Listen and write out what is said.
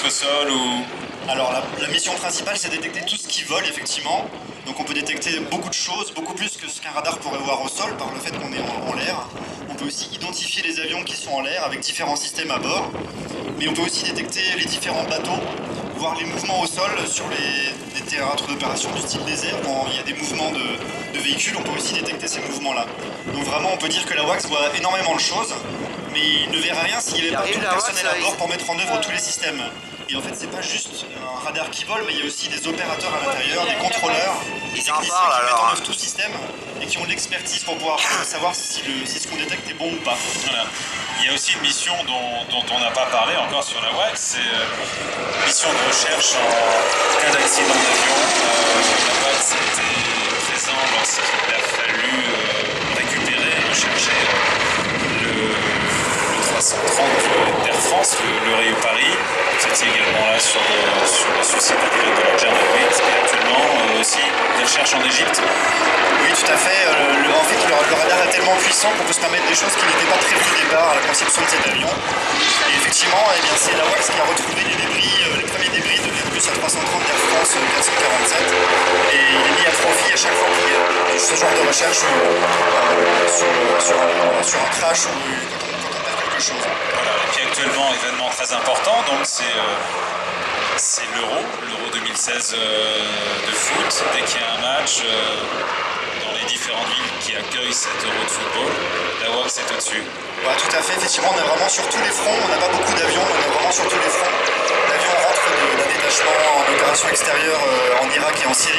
au sol ou... Alors la mission principale, c'est détecter tout ce qui vole, effectivement. Donc on peut détecter beaucoup de choses, beaucoup plus que ce qu'un radar pourrait voir au sol par le fait qu'on est en l'air. On peut aussi identifier les avions qui sont en l'air avec différents systèmes à bord. Mais on peut aussi détecter les différents bateaux, voir les mouvements au sol sur des théâtres d'opération du style désert. Quand il y a des mouvements de véhicules, on peut aussi détecter ces mouvements-là. Donc vraiment, on peut dire que la WACS voit énormément de choses, mais il ne verrait rien s'il n'y avait pas tout le personnel à bord pour mettre en œuvre tous les systèmes. Et en fait, c'est pas juste un radar qui vole, mais il y a aussi des opérateurs à l'intérieur, des contrôleurs, des techniciens qui mettent en œuvre tout le système et qui ont l'expertise pour pouvoir savoir si ce qu'on détecte est bon ou pas. Voilà. Il y a aussi une mission dont on n'a pas parlé encore sur la WACS, c'est une mission de recherche en cas d'accident d'avion. La WACS était présent lorsqu'il a fallu récupérer, rechercher le 330 d'Air France, le Rio-Paris. Vous étiez également là sur le suicide du pilote de la German 8 et actuellement aussi des recherches en Égypte. Oui, tout à fait. En fait, le radar est tellement puissant qu'on peut se permettre des choses qui n'étaient pas prévues au départ à la conception de cet avion. Et effectivement, eh bien, c'est la WACS qui a retrouvé les débris, les premiers débris de l'Airbus A330 d'Air France 447. Et il est mis à profit à chaque fois qu'il y a ce genre de recherche sur un crash ou quand on perd quelque chose. Voilà, et puis actuellement, événement très important, donc c'est l'Euro 2016 de foot. Dès qu'il y a un match dans les différentes villes qui accueillent cet Euro de football, la WACS est au-dessus. Ouais, tout à fait, effectivement, on est vraiment sur tous les fronts, on n'a pas beaucoup d'avions, on est vraiment sur tous les fronts. L'avion rentre d'un détachement en opération extérieure en Irak et en Syrie.